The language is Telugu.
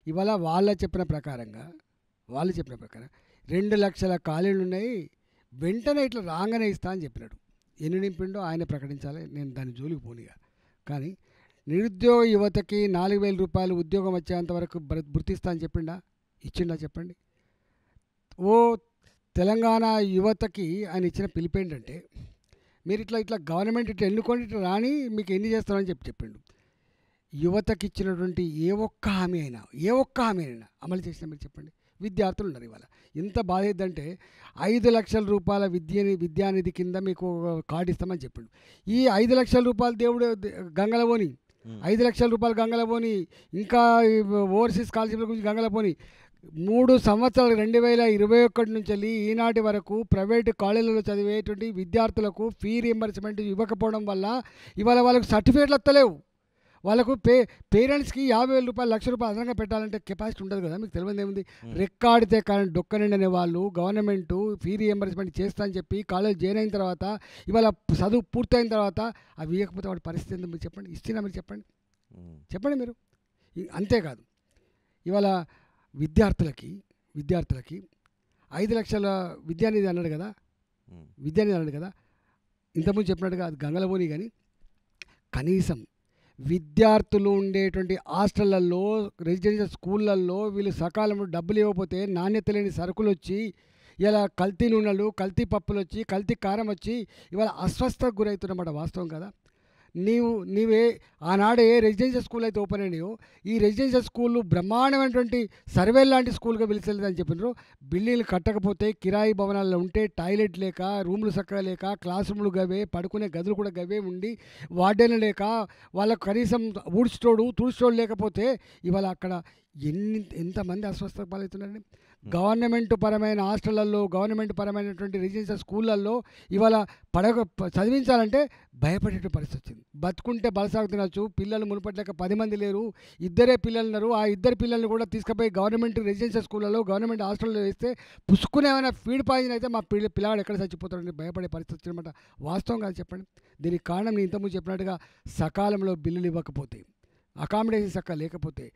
ఇవాళ వాళ్ళు చెప్పిన ప్రకారం 2,00,000 ఖాళీలు ఉన్నాయి, వెంటనే ఇట్లా రాగానే ఇస్తా అని చెప్పినాడు. ఎన్ని నింపిండో ఆయన ప్రకటించాలి, నేను దాని జోలికి పోనీగా. కానీ నిరుద్యోగ యువతకి 4,000 రూపాయలు ఉద్యోగం వచ్చేంత వరకు గుర్తిస్తా అని చెప్పిండా? ఇచ్చిండా చెప్పండి? ఓ తెలంగాణ యువతకి ఆయన ఇచ్చిన పిలుపు ఏంటంటే, మీరు ఇట్లా ఇట్లా గవర్నమెంట్ ఇట్లా ఎన్నుకోండి, ఇట్లా రాని మీకు ఎన్ని చేస్తారని చెప్పిండు. యువతకి ఇచ్చినటువంటి ఏ ఒక్క హామీ అయినా అమలు చేసినా మీరు చెప్పండి. విద్యార్థులు ఉన్నారు ఇవాళ. ఎంత బాధ ఏంటంటే 5,00,000 రూపాయల విద్యానిధి కింద మీకు కార్డు ఇస్తామని చెప్పిండు. ఈ 5,00,000 రూపాయలు దేవుడు గంగల పోని, 5,00,000 రూపాయలు గంగల పోని, ఇంకా ఓవర్సీస్ స్కాలర్షిప్ల గురించి గంగల పోని. 3 సంవత్సరాలు 2021 నుంచి వెళ్ళి ఈనాటి వరకు ప్రైవేటు కాలేజీలలో చదివేటువంటి విద్యార్థులకు ఫీ రీయింబర్స్మెంట్ ఇవ్వకపోవడం వల్ల ఇవాళ వాళ్ళకు సర్టిఫికేట్లు వస్తలేవు. వాళ్ళకు పేరెంట్స్కి 50,000 రూపాయలు, 1,00,000 రూపాయలు అదనంగా పెట్టాలంటే కెపాసిటీ ఉండదు కదా. మీకు తెలియదు ఏముంది, రెక్కాడితే కానీ డొక్కనండి అనే వాళ్ళు గవర్నమెంట్ ఫీ రీయింబర్స్మెంట్ చేస్తా అని చెప్పి కాలేజ్ జాయిన్ అయిన తర్వాత, ఇవాళ చదువు పూర్తయిన తర్వాత అవి ఇవ్వకపోతే వాడి పరిస్థితి ఏందో మీరు చెప్పండి. ఇచ్చినా మీరు చెప్పండి మీరు. అంతేకాదు ఇవాళ విద్యార్థులకి 5,00,000 విద్యానిధి అన్నాడు కదా, ఇంతకుముందు చెప్పినట్టుగా అది గంగలబోని. కానీ కనీసం విద్యార్థులు ఉండేటువంటి హాస్టళ్లలో, రెసిడెన్షియల్ స్కూళ్ళల్లో వీళ్ళు సకాలంలో డబ్బులు ఇవ్వకపోతే నాణ్యత లేని సరుకులు వచ్చి, ఇలా కల్తీ నూనెలు, కల్తీ పప్పులు వచ్చి, కల్తీ కారం వచ్చి ఇవాళ అస్వస్థకు గురవుతున్నమాట. వాస్తవం కదా. నీవే ఆనాడే రెసిడెన్షియల్ స్కూల్ అయితే ఓపెన్ అయినాయో, ఈ రెసిడెన్షియల్ స్కూళ్ళు బ్రహ్మాండమైనటువంటి సర్వే లాంటి స్కూల్గా పిలిచలేదని చెప్పినారు. బిల్డింగ్లు కట్టకపోతే, కిరాయి భవనాల్లో ఉంటే, టాయిలెట్ లేక, రూములు చక్కగా లేక, క్లాస్ రూములు గవే, పడుకునే గదులు కూడా గవే ఉండి, వార్డెన్లు లేక, వాళ్ళకు కనీసం తుడుచోడు లేకపోతే ఇవాళ అక్కడ ఎంతమంది అస్వస్థ పాలవుతున్నారండి. గవర్నమెంట్ పరమైన హాస్టళ్లలో, గవర్నమెంట్ పరమైనటువంటి రెసిడెన్షియల్ స్కూళ్ళల్లో ఇవాళ చదివించాలంటే భయపడే పరిస్థితి వచ్చింది. బతుకుంటే బలసాగు తినచ్చు. పిల్లలు మునుపట్లేక 10 మంది లేరు, 2 పిల్లలు ఉన్నారు. ఆ 2 పిల్లల్ని కూడా తీసుకుపోయి గవర్నమెంట్ రెసిడెన్షియల్ స్కూళ్ళలో, గవర్నమెంట్ హాస్టల్లో వేస్తే పుసుకునే ఏమైనా ఫీడ్ పాయిజన్ అయితే మా పిల్లగాడు ఎక్కడ చచ్చిపోతాడని భయపడే పరిస్థితి వచ్చిందన్నమాట. వాస్తవం కాదు చెప్పండి. దీనికి కారణం నేను ఇంతకుముందు చెప్పినట్టుగా సకాలంలో బిల్లులు ఇవ్వకపోతే, అకామిడేషన్ చక్కగా లేకపోతే,